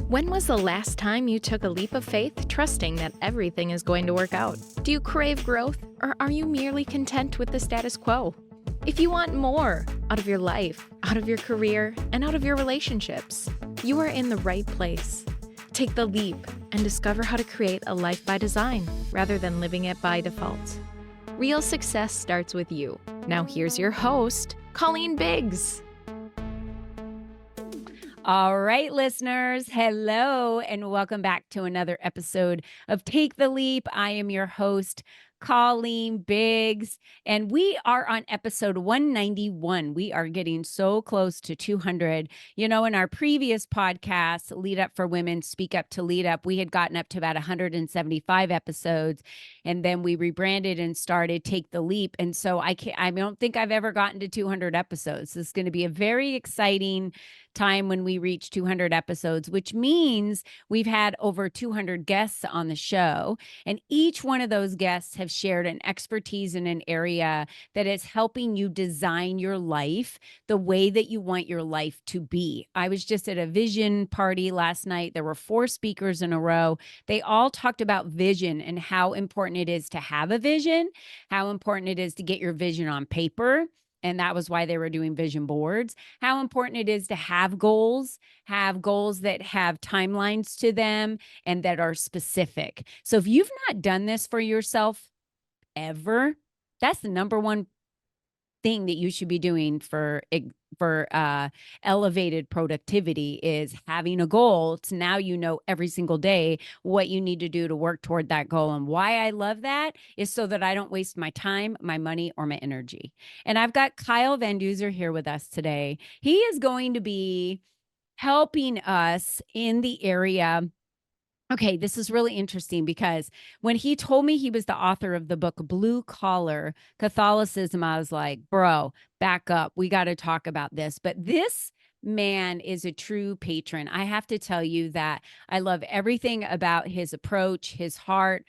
When was the last time you took a leap of faith, trusting that everything is going to work out? Do you crave growth, or are you merely content with the status quo? If you want more out of your life, out of your career, and out of your relationships, you are in the right place. Take the leap and discover how to create a life by design rather than living it by default. Real success starts with you. Now here's your host, Colleen Biggs. All right, listeners, hello, and welcome back to another episode of Take the Leap. I am your host, Colleen Biggs, and we are on episode 191. We are getting so close to 200. You know, in our previous podcast, Lead Up for Women, Speak Up to Lead Up, we had gotten up to about 175 episodes, and then we rebranded and started Take the Leap. And so I don't think I've ever gotten to 200 episodes. This is going to be a very exciting time when we reach 200 episodes, which means we've had over 200 guests on the show. And each one of those guests have shared an expertise in an area that is helping you design your life the way that you want your life to be. I was just at a vision party last night. There were 4 speakers in a row. They all talked about vision and how important it is to have a vision, how important it is to get your vision on paper. And that was why they were doing vision boards. How important it is to have goals that have timelines to them and that are specific. So if you've not done this for yourself ever, that's the number one thing that you should be doing for elevated productivity is having a goal. So now you know every single day what you need to do to work toward that goal. And why I love that is so that I don't waste my time, my money, or my energy. And I've got Kyle VanDuser here with us today. He is going to be helping us in the area. Okay, this is really interesting because when he told me he was the author of the book Blue Collar Catholicism, I was like, bro, back up. We got to talk about this. But this man is a true patron. I have to tell you that I love everything about his approach, his heart.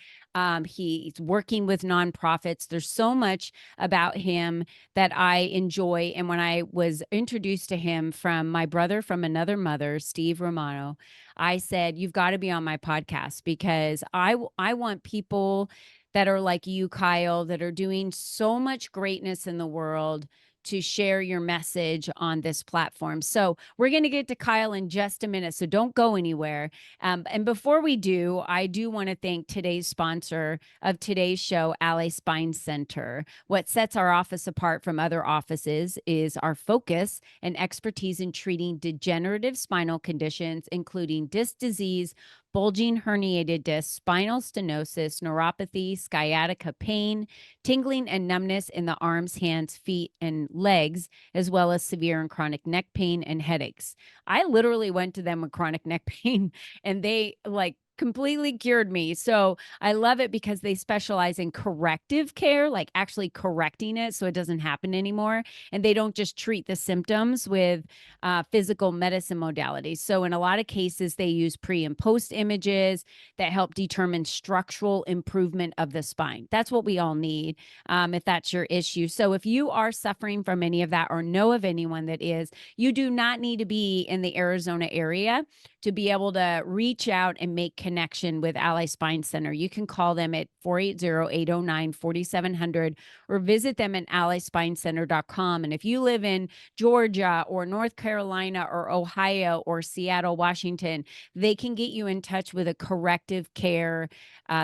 He's working with nonprofits. There's so much about him that I enjoy. And when I was introduced to him from my brother from another mother, Steve Romano, I said, you've got to be on my podcast because I want people that are like you, Kyle, that are doing so much greatness in the world to share your message on this platform. So we're going to get to Kyle in just a minute, so don't go anywhere. And before we do, I do want to thank today's sponsor of today's show, Ally Spine Center. What sets our office apart from other offices is our focus and expertise in treating degenerative spinal conditions, including disc disease, bulging herniated disc, spinal stenosis, neuropathy, sciatica pain, tingling and numbness in the arms, hands, feet, and legs, as well as severe and chronic neck pain and headaches. I literally went to them with chronic neck pain and they completely cured me. So I love it because they specialize in corrective care, like actually correcting it so it doesn't happen anymore. And they don't just treat the symptoms with physical medicine modalities. So in a lot of cases, they use pre and post images that help determine structural improvement of the spine. That's what we all need if that's your issue. So if you are suffering from any of that or know of anyone that is, you do not need to be in the Arizona area to be able to reach out and make connection with Ally Spine Center. You can call them at 480-809-4700 or visit them at allyspinecenter.com. And if you live in Georgia or North Carolina or Ohio or Seattle, Washington, they can get you in touch with a corrective care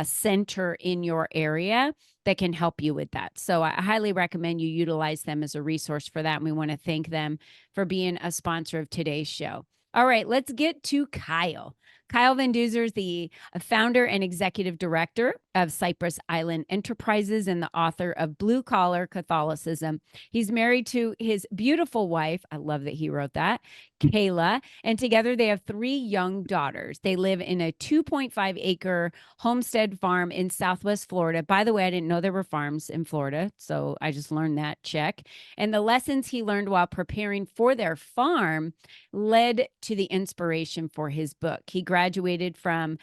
center in your area that can help you with that. So I highly recommend you utilize them as a resource for that. And we want to thank them for being a sponsor of today's show. All right, let's get to Kyle. Kyle VanDuser is the founder and executive director of Cypress Island Enterprises and the author of Blue Collar Catholicism. He's married to his beautiful wife. I love that he wrote that, Kayla. And together they have 3 young daughters. They live in a 2.5-acre homestead farm in Southwest Florida. By the way, I didn't know there were farms in Florida, so I just learned that. Check. And the lessons he learned while preparing for their farm led to the inspiration for his book. He graduated from,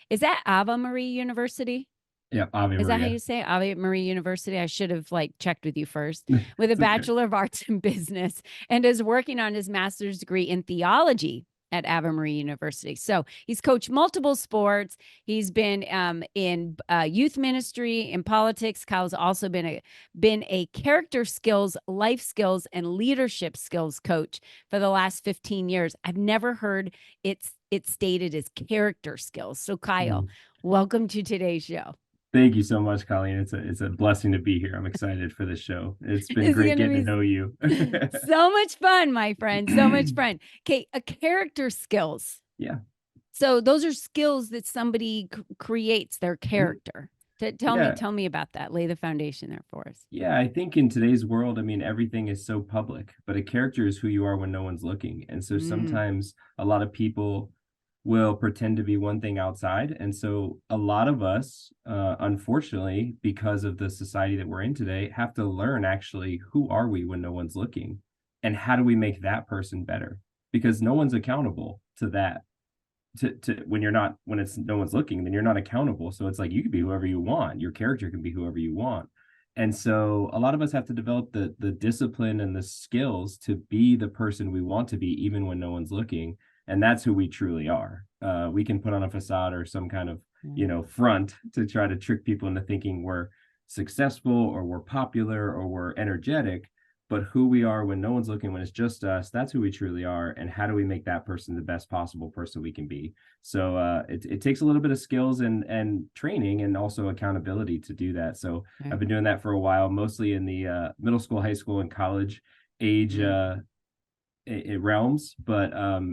is that Ave Maria University? Yeah, Ave Maria. Is that how you say it? Ave Maria University? I should have checked with you first. With a Bachelor of Arts in Business and is working on his master's degree in theology at Ave Maria University. So he's coached multiple sports. He's been in youth ministry, in politics. Kyle's also been a character skills, life skills, and leadership skills coach for the last 15 years. I've never heard it's stated as character skills. So Kyle, welcome to today's show. Thank you so much, Colleen. It's a blessing to be here. I'm excited for this show. It's been great getting to know you. So much fun, my friend. So much fun. Okay, a character skills. Yeah. So those are skills that somebody creates their character. Tell me about that. Lay the foundation there for us. Yeah, I think in today's world, I mean, everything is so public, but a character is who you are when no one's looking. And so sometimes a lot of people will pretend to be one thing outside. And so a lot of us, unfortunately, because of the society that we're in today, have to learn actually who are we when no one's looking and how do we make that person better? Because no one's accountable to that. When it's no one's looking, then you're not accountable. So it's like you can be whoever you want. Your character can be whoever you want. And so a lot of us have to develop the discipline and the skills to be the person we want to be, even when no one's looking. And that's who we truly are. We can put on a facade or some kind of, front to try to trick people into thinking we're successful or we're popular or we're energetic. But who we are when no one's looking, when it's just us, that's who we truly are. And how do we make that person the best possible person we can be? So it takes a little bit of skills and training and also accountability to do that. So I've been doing that for a while, mostly in the middle school, high school, and college age realms, but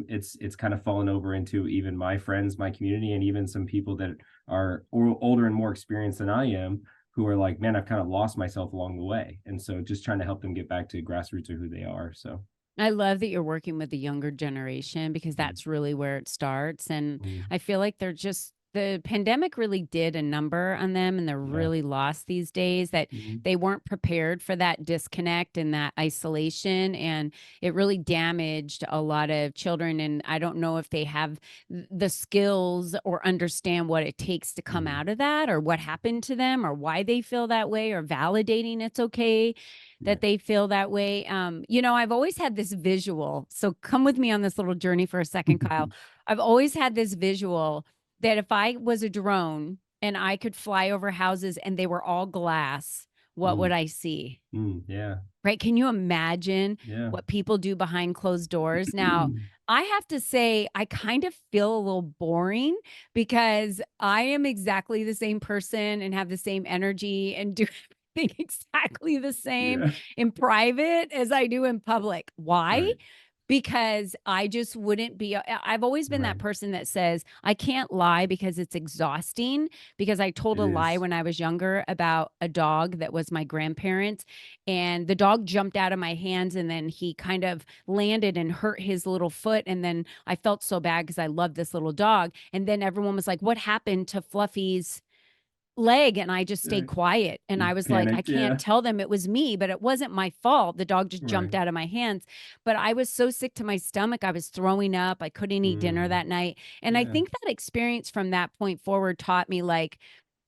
it's kind of fallen over into even my friends, my community, and even some people that are older and more experienced than I am, who are like, man, I've kind of lost myself along the way. And so just trying to help them get back to grassroots of who they are. So I love that you're working with the younger generation because that's really where it starts. And I feel like the pandemic really did a number on them, and they're really lost these days, that they weren't prepared for that disconnect and that isolation. And it really damaged a lot of children. And I don't know if they have the skills or understand what it takes to come out of that, or what happened to them, or why they feel that way, or validating it's okay that they feel that way. I've always had this visual. So come with me on this little journey for a second, Kyle. I've always had this visual that if I was a drone and I could fly over houses and they were all glass, what would I see? Yeah. Right. Can you imagine what people do behind closed doors? Now, I have to say, I kind of feel a little boring because I am exactly the same person and have the same energy and do everything exactly the same in private as I do in public. Why? Right. Because I just wouldn't be, I've always been that person that says, I can't lie because it's exhausting, because I told a lie when I was younger about a dog that was my grandparents, and the dog jumped out of my hands and then he kind of landed and hurt his little foot. And then I felt so bad because I loved this little dog. And then everyone was like, what happened to Fluffy's leg? And I just stayed quiet. And I was like, I can't tell them it was me, but it wasn't my fault. The dog just jumped out of my hands. But I was so sick to my stomach. I was throwing up. I couldn't eat dinner that night. And I think that experience from that point forward taught me, like,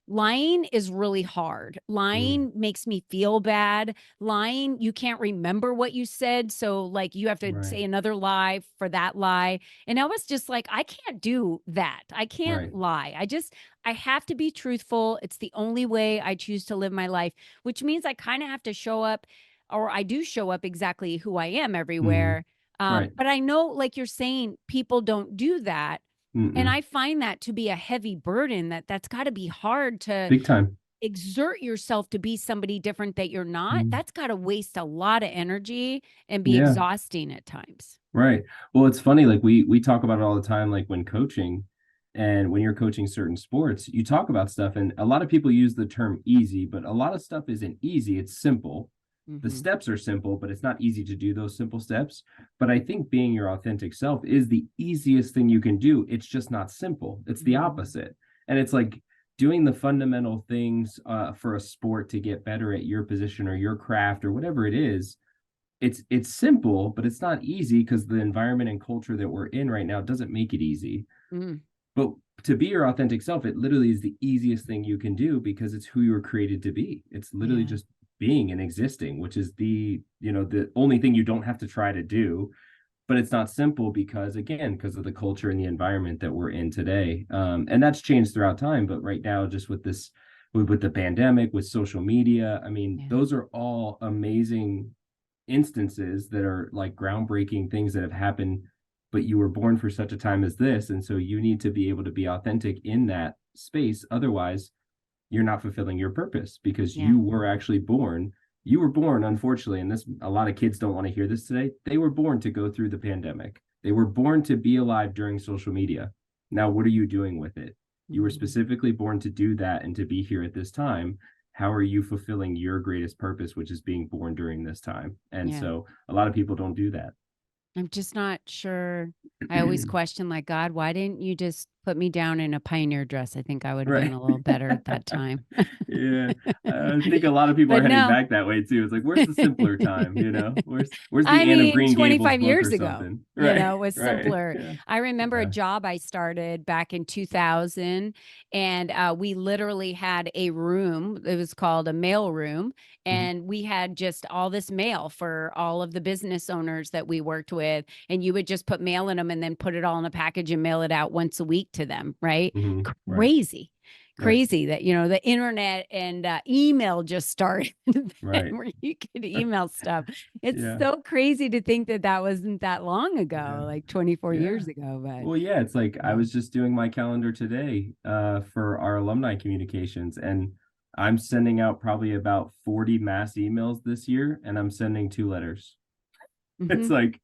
lying is really hard. Lying makes me feel bad. Lying, you can't remember what you said. So like you have to say another lie for that lie. And I was just like, I can't do that. I can't lie. I have to be truthful. It's the only way I choose to live my life, which means I kind of have to show up, or I do show up exactly who I am everywhere. But I know, like you're saying, people don't do that. And I find that to be a heavy burden, that's got to be hard to big time exert yourself to be somebody different that you're not. That's got to waste a lot of energy and be exhausting at times. Right. Well, it's funny, like we talk about it all the time, like when coaching and when you're coaching certain sports, you talk about stuff, and a lot of people use the term easy, but a lot of stuff isn't easy. It's simple. The steps are simple, but it's not easy to do those simple steps. But I think being your authentic self is the easiest thing you can do. It's just not simple. It's the opposite. And it's like doing the fundamental things for a sport to get better at your position or your craft or whatever it is. It's simple, but it's not easy because the environment and culture that we're in right now doesn't make it easy. But to be your authentic self, it literally is the easiest thing you can do because it's who you were created to be. It's literally just being and existing, which is the only thing you don't have to try to do. but it's not simple because, again, because of the culture and the environment that we're in today. And that's changed throughout time. But right now, just with this, with the pandemic, with social media, I mean, those are all amazing instances that are like groundbreaking things that have happened, but you were born for such a time as this. And so you need to be able to be authentic in that space. Otherwise, you're not fulfilling your purpose, because you were actually born. You were born, unfortunately, and this, a lot of kids don't want to hear this today. They were born to go through the pandemic. They were born to be alive during social media. Now, what are you doing with it? You were specifically born to do that and to be here at this time. How are you fulfilling your greatest purpose, which is being born during this time? And so a lot of people don't do that. I'm just not sure. I always question, like, God, why didn't you just put me down in a pioneer dress? I think I would have been a little better at that time. Yeah. I think a lot of people are heading back that way too. It's like, where's the simpler time? You know, where's the Anne of Green Gables 25 book years or ago, something? you know, was simpler. Yeah. I remember a job I started back in 2000, and we literally had a room. It was called a mail room. And we had just all this mail for all of the business owners that we worked with. And you would just put mail in them and then put it all in a package and mail it out once a week to them. Right. Crazy. Crazy that, you know, the internet and email just started where you could email stuff. It's so crazy to think that that wasn't that long ago, like 24 years ago. But well, yeah, it's like I was just doing my calendar today for our alumni communications, and I'm sending out probably about 40 mass emails this year, and I'm sending 2 letters. It's like,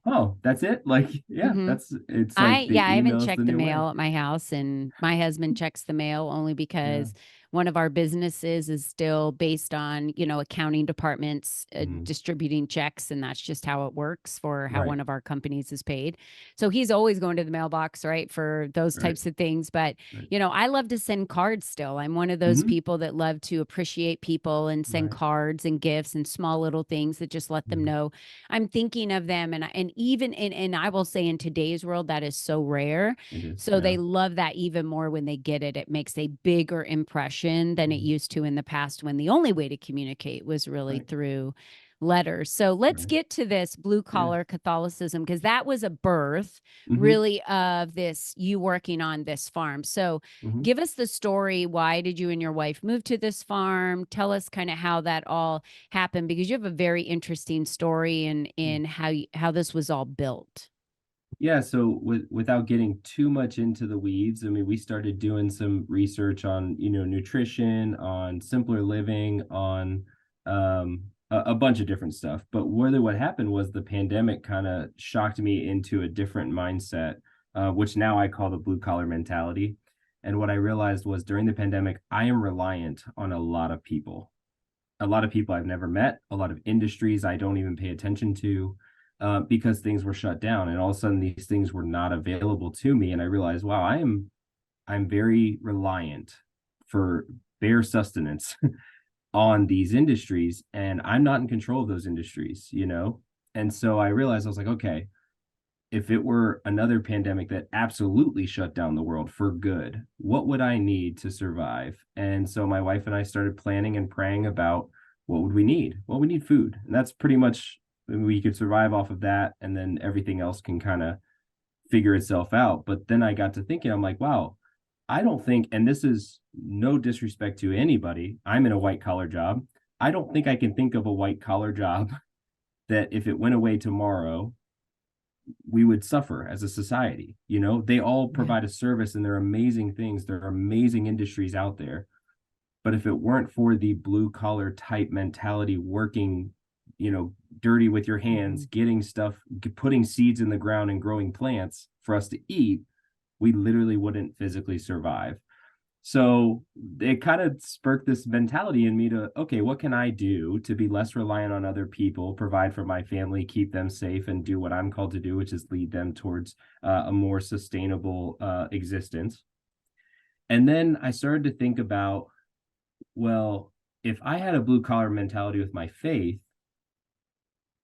oh, that's it. Like, it's like I haven't checked the mail at my house, and my husband checks the mail only because one of our businesses is still based on, you know, accounting departments distributing checks, and that's just how it works for how one of our companies is paid. So he's always going to the mailbox, right, for those types of things. But you know, I love to send cards still. I'm one of those people that love to appreciate people and send cards and gifts and small little things that just let them know I'm thinking of them. And even and I will say in today's world that is so rare. So they love that even more when they get it. It makes a bigger impression than it used to in the past, when the only way to communicate was really through letters. So let's get to this blue collar Catholicism, because that was a birth really of this, you working on this farm. So give us the story. Why did you and your wife move to this farm? Tell us kind of how that all happened, because you have a very interesting story in how this was all built. Yeah, so without getting too much into the weeds, I mean, we started doing some research on, you know, nutrition, on simpler living, on a bunch of different stuff. But what happened was the pandemic kind of shocked me into a different mindset, which now I call the blue collar mentality. And what I realized was during the pandemic, I am reliant on a lot of people I've never met, a lot of industries I don't even pay attention to. Because things were shut down, and all of a sudden these things were not available to me. And I realized, wow, I'm very reliant for bare sustenance on these industries, and I'm not in control of those industries, you know? And so I realized, I was like, okay, if it were another pandemic that absolutely shut down the world for good, what would I need to survive? And so my wife and I started planning and praying about what would we need? Well, we need food. And that's pretty much, we could survive off of that, and then everything else can kind of figure itself out. But then I got to thinking, I'm like, wow, I don't think, and this is no disrespect to anybody, I'm in a white collar job. I don't think I can think of a white collar job that if it went away tomorrow, we would suffer as a society. You know, they all provide a service, and they're amazing things. There are amazing industries out there. But if it weren't for the blue collar type mentality, working, you know, dirty with your hands, getting stuff, putting seeds in the ground and growing plants for us to eat, we literally wouldn't physically survive. So it kind of spurred this mentality in me to, okay, what can I do to be less reliant on other people, provide for my family, keep them safe, and do what I'm called to do, which is lead them towards a more sustainable existence. And then I started to think about, well, if I had a blue collar mentality with my faith,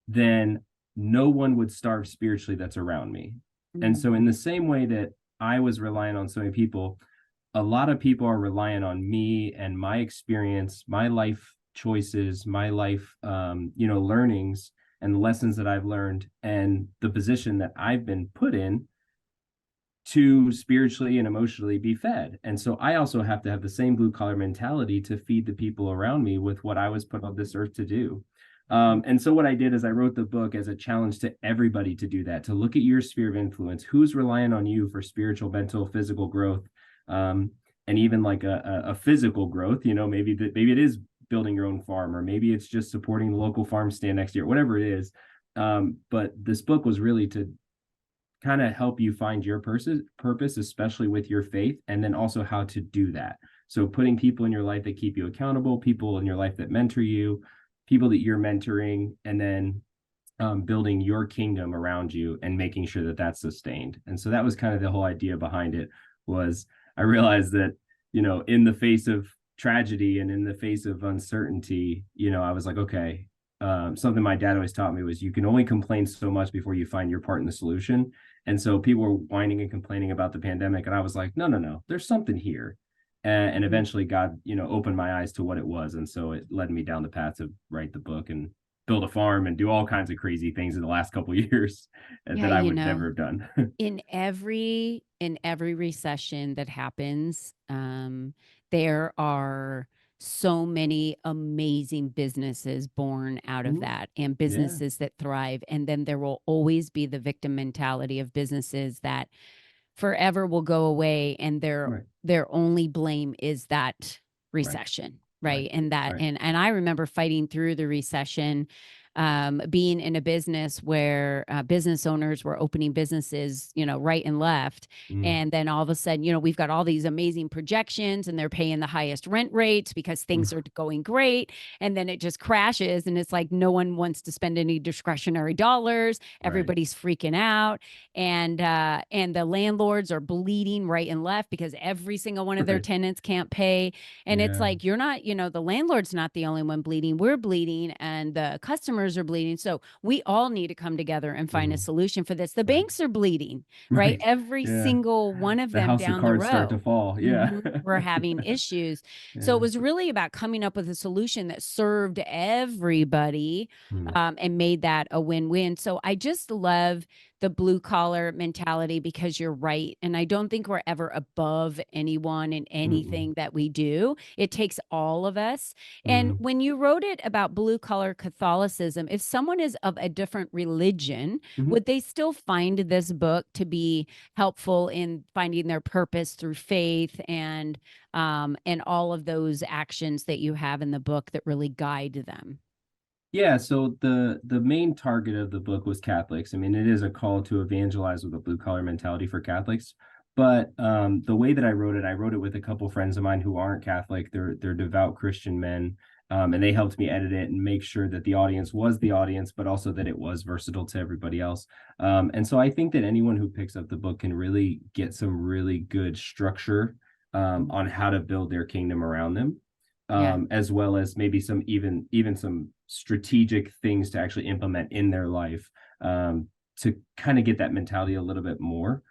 then no one would starve spiritually that's around me. And so in the same way that I was reliant on so many people, a lot of people are reliant on me and my experience, my life choices, my life, you know, learnings and the lessons that I've learned and the position that I've been put in to spiritually and emotionally be fed. And so I also have to have the same blue collar mentality to feed the people around me with what I was put on this earth to do. And so what I did is I wrote the book as a challenge to everybody to do that, to look at your sphere of influence, who's relying on you for spiritual, mental, physical growth, and even like a physical growth. Maybe it is building your own farm, or maybe it's just supporting the local farm stand next year, whatever it is. But this book was really to kind of help you find your purpose, especially with your faith, and then also how to do that. So putting people in your life that keep you accountable, people in your life that mentor you, people that you're mentoring, and then building your kingdom around you and making sure that that's sustained. And so that was kind of the whole idea behind it. Was I realized that, in the face of tragedy and in the face of uncertainty, I was like, okay, something my dad always taught me was you can only complain so much before you find your part in the solution. And so people were whining and complaining about the pandemic, and I was like, no, there's something here. And eventually God, opened my eyes to what it was. And so it led me down the path to write the book and build a farm and do all kinds of crazy things in the last couple of years that I would never have done. in every recession that happens, there are so many amazing businesses born out of that, and businesses that thrive. And then there will always be the victim mentality of businesses that forever will go away, and their only blame is that recession. Right. And that, and I remember fighting through the recession, being in a business where business owners were opening businesses, right and left. And then all of a sudden, we've got all these amazing projections, and they're paying the highest rent rates because things are going great. And then it just crashes, and it's like no one wants to spend any discretionary dollars. Everybody's freaking out. And the landlords are bleeding right and left because every single one of their tenants can't pay. And it's like, you're not, the landlord's not the only one bleeding. We're bleeding, and the customers are bleeding. So we all need to come together and find a solution for this. The banks are bleeding, right? Every single one of them down the road start to fall. We're having issues. So it was really about coming up with a solution that served everybody, and made that a win-win. So I just love the blue collar mentality, because you're right. And I don't think we're ever above anyone in anything that we do. It takes all of us. And when you wrote it about blue collar Catholicism, if someone is of a different religion, would they still find this book to be helpful in finding their purpose through faith and all of those actions that you have in the book that really guide them? Yeah, so the main target of the book was Catholics. I mean, it is a call to evangelize with a blue collar mentality for Catholics. But the way that I wrote it with a couple friends of mine who aren't Catholic. They're devout Christian men, and they helped me edit it and make sure that the audience was the audience, but also that it was versatile to everybody else. And so I think that anyone who picks up the book can really get some really good structure on how to build their kingdom around them. As well as maybe some even some strategic things to actually implement in their life, to kind of get that mentality a little bit more.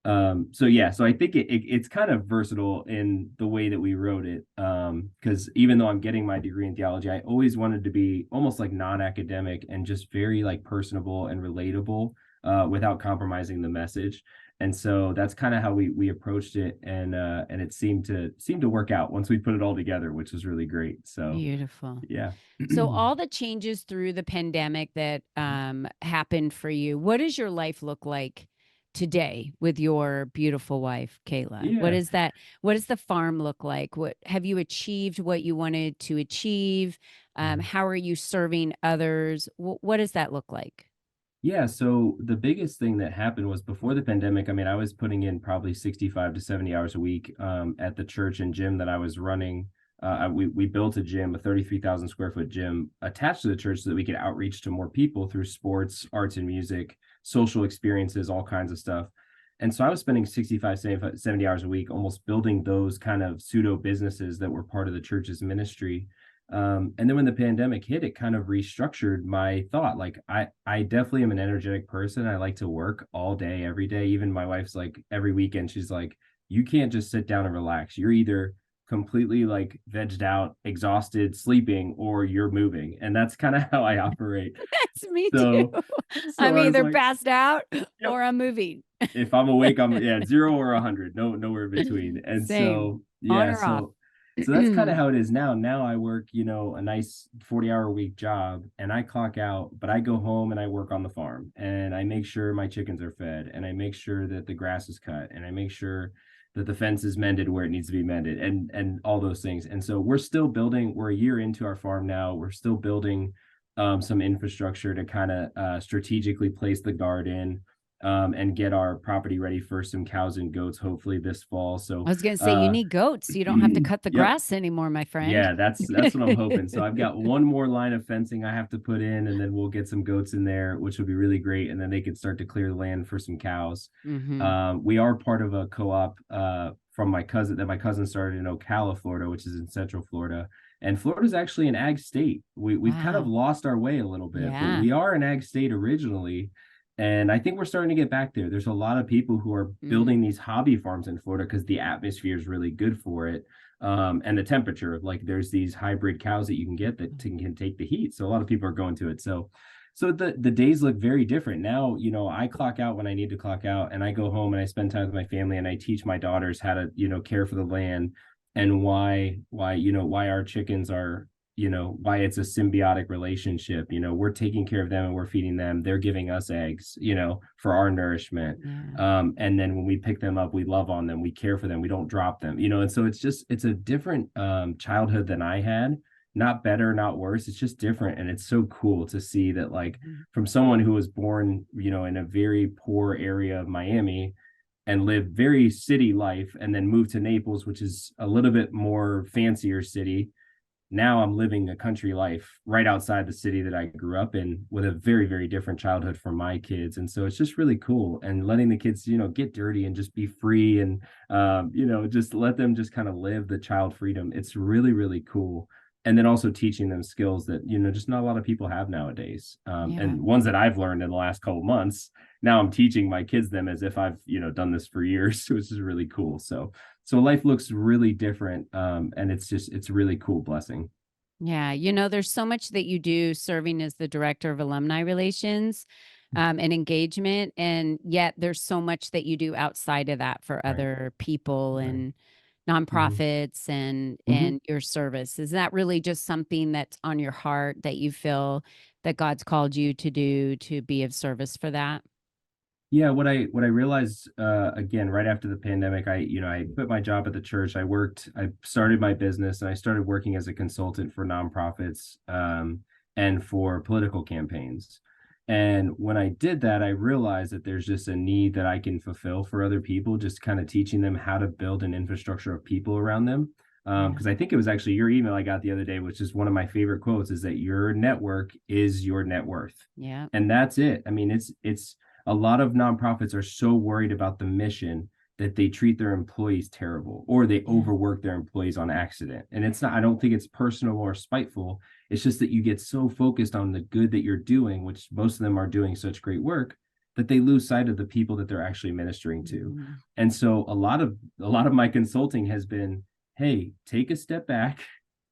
So I think it's kind of versatile in the way that we wrote it, because even though I'm getting my degree in theology, I always wanted to be almost like non-academic and just very like personable and relatable, without compromising the message. And so that's kind of how we approached it, and it seemed to work out once we put it all together, which was really great. So beautiful. Yeah. So all the changes through the pandemic that happened for you, what does your life look like today with your beautiful wife, Kayla? Yeah. What is that? What does the farm look like? What have you achieved? What you wanted to achieve? How are you serving others? What does that look like? Yeah, so the biggest thing that happened was before the pandemic. I mean, I was putting in probably 65 to 70 hours a week at the church and gym that I was running. We built a gym, a 33,000 square foot gym attached to the church so that we could outreach to more people through sports, arts and music, social experiences, all kinds of stuff. And so I was spending 65, 70 hours a week almost building those kind of pseudo businesses that were part of the church's ministry. And then when the pandemic hit, it kind of restructured my thought. Like I definitely am an energetic person. I like to work all day, every day. Even my wife's like every weekend, she's like, you can't just sit down and relax. You're either completely like vegged out, exhausted, sleeping, or you're moving. And that's kind of how I operate. That's me too. So I'm I was either like, passed out yep. or I'm moving. If I'm awake, I'm 0 or 100, nowhere in between. And Same. so On yeah, or off. so that's kind of how it is now. Now I work, a nice 40-hour week job, and I clock out, but I go home and I work on the farm, and I make sure my chickens are fed, and I make sure that the grass is cut, and I make sure that the fence is mended where it needs to be mended, and all those things. And so we're still building. We're a year into our farm now. We're still building some infrastructure to kind of strategically place the garden, and get our property ready for some cows and goats, hopefully this fall. So I was going to say, you need goats. You don't have to cut the yep. grass anymore, my friend. Yeah, that's what I'm hoping. So I've got one more line of fencing I have to put in, and then we'll get some goats in there, which will be really great. And then they can start to clear the land for some cows. We are part of a co-op from my cousin started in Ocala, Florida, which is in Central Florida. And Florida's actually an ag state. We've kind of lost our way a little bit, but we are an ag state originally. And I think we're starting to get back there. There's a lot of people who are building these hobby farms in Florida because the atmosphere is really good for it. And the temperature, like there's these hybrid cows that you can get that can take the heat. So a lot of people are going to it. So the days look very different now. I clock out when I need to clock out, and I go home and I spend time with my family, and I teach my daughters how to, care for the land, and why our chickens are, why it's a symbiotic relationship. We're taking care of them and we're feeding them. They're giving us eggs, for our nourishment. And then when we pick them up, we love on them, we care for them, we don't drop them, and so it's a different childhood than I had. Not better, not worse. It's just different. And it's so cool to see that, like, from someone who was born, in a very poor area of Miami and lived very city life, and then moved to Naples, which is a little bit more fancier city. Now I'm living a country life right outside the city that I grew up in, with a very, very different childhood for my kids. And so it's just really cool, and letting the kids, get dirty and just be free, and, just let them just kind of live the child freedom. It's really, really cool. And then also teaching them skills that, just not a lot of people have nowadays. And ones that I've learned in the last couple of months. Now I'm teaching my kids them as if I've, done this for years, which is really cool. So life looks really different. And it's a really cool blessing. Yeah. There's so much that you do serving as the director of alumni relations and engagement. And yet there's so much that you do outside of that for other people and nonprofits and your service. Is that really just something that's on your heart that you feel that God's called you to do, to be of service for that? Yeah, what I realized again right after the pandemic, I quit my job at the church. I started my business, and I started working as a consultant for nonprofits and for political campaigns. And when I did that, I realized that there's just a need that I can fulfill for other people, just kind of teaching them how to build an infrastructure of people around them. Because I think it was actually your email I got the other day, which is one of my favorite quotes, is that your network is your net worth. Yeah. And that's it. I mean, it's a lot of nonprofits are so worried about the mission that they treat their employees terrible, or they overwork their employees on accident. And it's not, I don't think it's personal or spiteful. It's just that you get so focused on the good that you're doing, which most of them are doing such great work, that they lose sight of the people that they're actually ministering to. And so a lot of my consulting has been, hey, take a step back,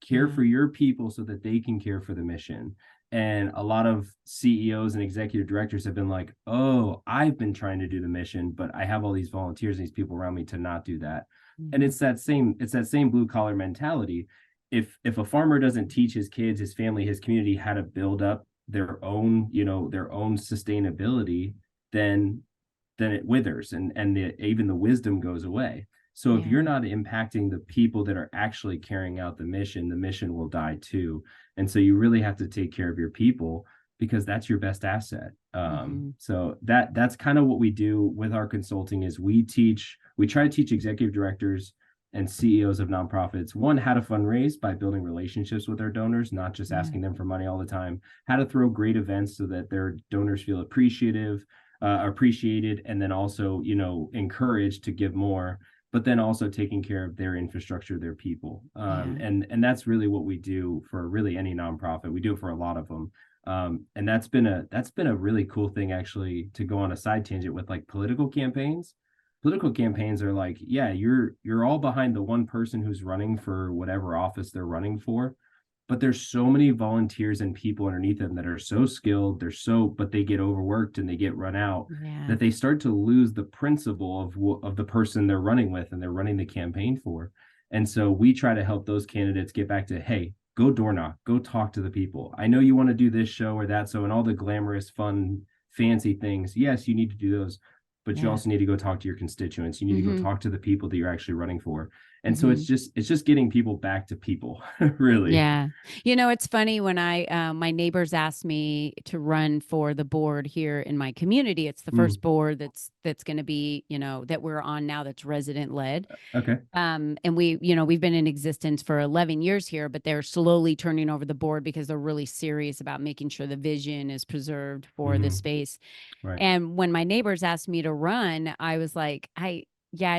care for your people so that they can care for the mission. And a lot of CEOs and executive directors have been like, oh, I've been trying to do the mission, but I have all these volunteers and these people around me to not do that. And it's that same blue collar mentality. If a farmer doesn't teach his kids, his family, his community how to build up their own, their own sustainability, then it withers, and even the wisdom goes away. So if you're not impacting the people that are actually carrying out the mission will die too. And so you really have to take care of your people, because that's your best asset. So that's kind of what we do with our consulting, is we try to teach executive directors and CEOs of nonprofits, one, how to fundraise by building relationships with their donors, not just asking them for money all the time, how to throw great events so that their donors feel appreciated, and then also, encouraged to give more, but then also taking care of their infrastructure, their people. And that's really what we do for really any nonprofit. We do it for a lot of them. And that's been a really cool thing, actually, to go on a side tangent with, like, political campaigns. political campaigns are like, yeah, you're all behind the one person who's running for whatever office they're running for, but there's so many volunteers and people underneath them that are so skilled, but they get overworked and they get run out, Yeah. that they start to lose the principle of the person they're running with and they're running the campaign for. And so we try to help those candidates get back to, hey, go door knock, go talk to the people. I know you want to do this show or that, so and all the glamorous, fun, fancy things. Yes, you need to do those, but you also need to go talk to your constituents. You need to go talk to the people that you're actually running for. And so it's just getting people back to people, really. Yeah. You know, it's funny when my neighbors asked me to run for the board here in my community. It's the first board that's going to be, that we're on now, that's resident led. Okay. And we've been in existence for 11 years here, but they're slowly turning over the board because they're really serious about making sure the vision is preserved for the space. Right. And when my neighbors asked me to run, I was like, I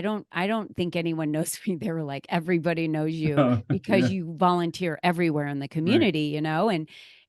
don't think anyone knows me. They were like, everybody knows you because you volunteer everywhere in the community,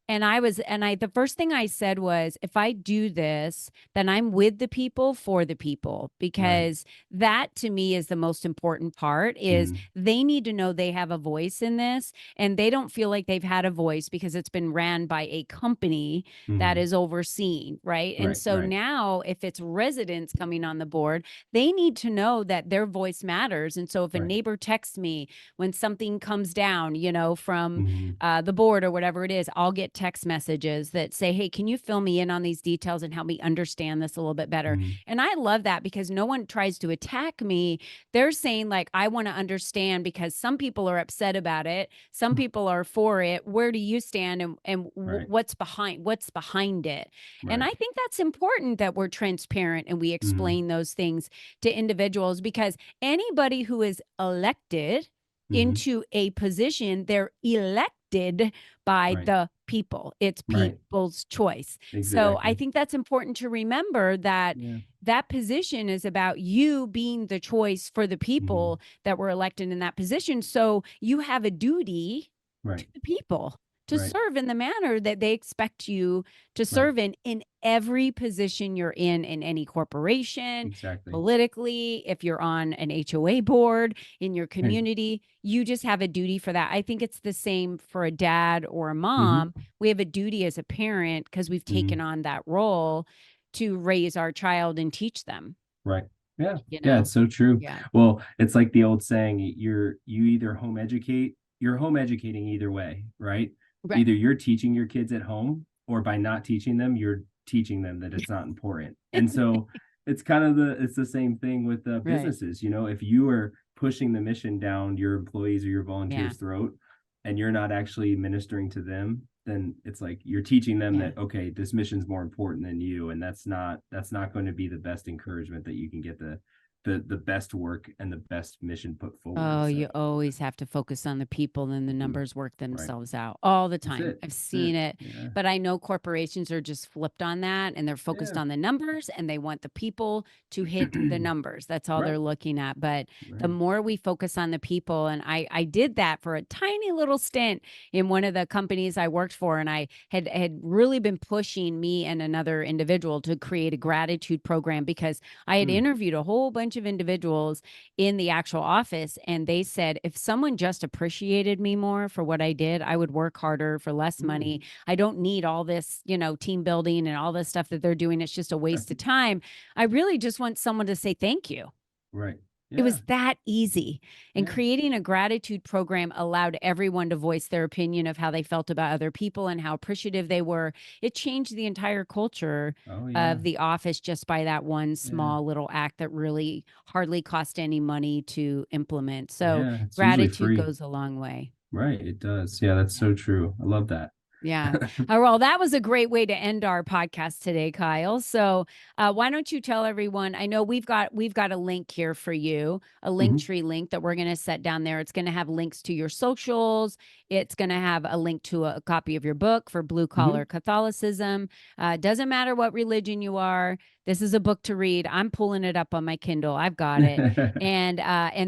and the first thing I said was, if I do this, then I'm with the people for the people, because that to me is the most important part. Is they need to know they have a voice in this, and they don't feel like they've had a voice because it's been ran by a company that is overseen, right? And so now if it's residents coming on the board, they need to know that their voice matters. And so if a neighbor texts me when something comes down, from the board or whatever it is, I'll get text messages that say, hey, can you fill me in on these details and help me understand this a little bit better? And I love that, because no one tries to attack me. They're saying, like, I want to understand, because some people are upset about it. Some people are for it. Where do you stand? And what's behind it? And I think that's important, that we're transparent and we explain those things to individuals, because anybody who is elected into a position, they're elected by the people. It's people's choice. So I think that's important to remember, that that position is about you being the choice for the people that were elected in that position. So you have a duty to the people to serve in the manner that they expect you to serve in every position you're in any corporation, politically, if you're on an HOA board, in your community, you just have a duty for that. I think it's the same for a dad or a mom. We have a duty as a parent, because we've taken on that role to raise our child and teach them. Right. Yeah. Yeah. It's so true. Yeah. Well, it's like the old saying, you either you're home educating either way, right? Either you're teaching your kids at home, or by not teaching them, you're teaching them that it's not important. And so it's it's the same thing with businesses. If you are pushing the mission down your employees or your volunteers' throat, and you're not actually ministering to them, then it's like you're teaching them that, okay, this mission's more important than you. And that's not going to be the best encouragement that you can get the best work and the best mission put forward. Oh, you always have to focus on the people, and the numbers work themselves out all the time. I've seen it. But I know corporations are just flipped on that, and they're focused on the numbers, and they want the people to hit the numbers. That's all they're looking at. But the more we focus on the people, and I did that for a tiny little stint in one of the companies I worked for, and I had really been pushing, me and another individual, to create a gratitude program, because I had interviewed a whole bunch of individuals in the actual office, and they said, if someone just appreciated me more for what I did, I would work harder for less money. I don't need all this, team building and all this stuff that they're doing. It's just a waste of time. I really just want someone to say thank you. Right. It was that easy. And creating a gratitude program allowed everyone to voice their opinion of how they felt about other people and how appreciative they were. It changed the entire culture of the office just by that one small little act that really hardly cost any money to implement. So gratitude goes a long way. Right. It does. Yeah, that's so true. I love that. Yeah. Well, that was a great way to end our podcast today, Kyle. So why don't you tell everyone? I know we've got a link here for you, a Linktree link that we're going to set down there. It's going to have links to your socials. It's going to have a link to a copy of your book for Blue Collar Catholicism. Doesn't matter what religion you are. This is a book to read. I'm pulling it up on my Kindle. I've got it. And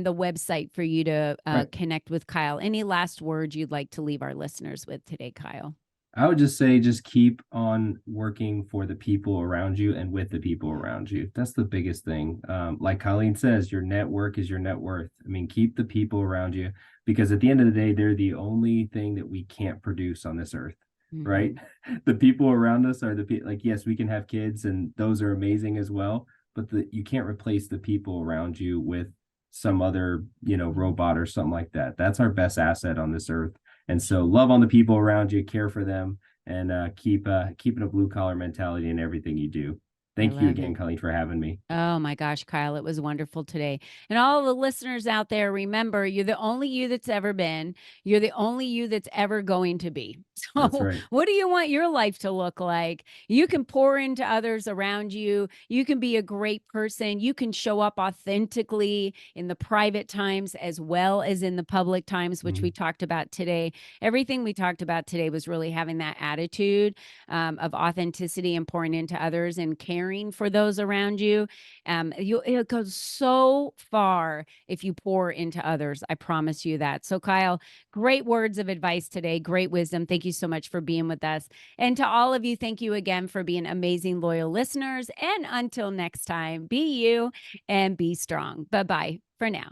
the website for you to connect with Kyle. Any last words you'd like to leave our listeners with today, Kyle? I would just say, just keep on working for the people around you and with the people around you. That's the biggest thing. Like Colleen says, your network is your net worth. I mean, keep the people around you, because at the end of the day, they're the only thing that we can't produce on this earth, right? The people around us are the people. Like, yes, we can have kids and those are amazing as well, but you can't replace the people around you with some other, robot or something like that. That's our best asset on this earth. And so love on the people around you, care for them, and keeping a blue collar mentality in everything you do. Thank you again, Colleen, for having me. Oh my gosh, Kyle, it was wonderful today. And all the listeners out there, remember, you're the only you that's ever been. You're the only you that's ever going to be. That's So right. what do you want your life to look like? You can pour into others around you. You can be a great person. You can show up authentically in the private times as well as in the public times, which we talked about today. Everything we talked about today was really having that attitude of authenticity and pouring into others and caring for those around you. It goes so far if you pour into others. I promise you that. So Kyle, great words of advice today. Great wisdom. Thank you so much for being with us. And to all of you, thank you again for being amazing, loyal listeners. And until next time, be you and be strong. Bye-bye for now.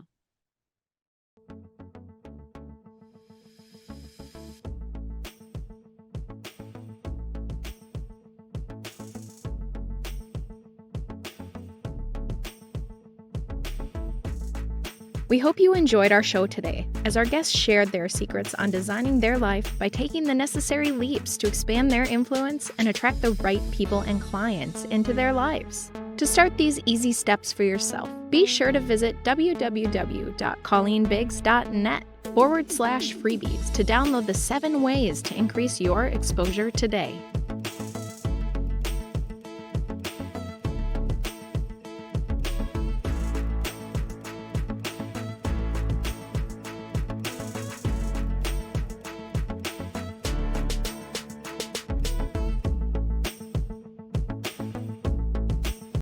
We hope you enjoyed our show today, as our guests shared their secrets on designing their life by taking the necessary leaps to expand their influence and attract the right people and clients into their lives. To start these easy steps for yourself, be sure to visit www.colleenbiggs.net/freebies to download the 7 ways to increase your exposure today.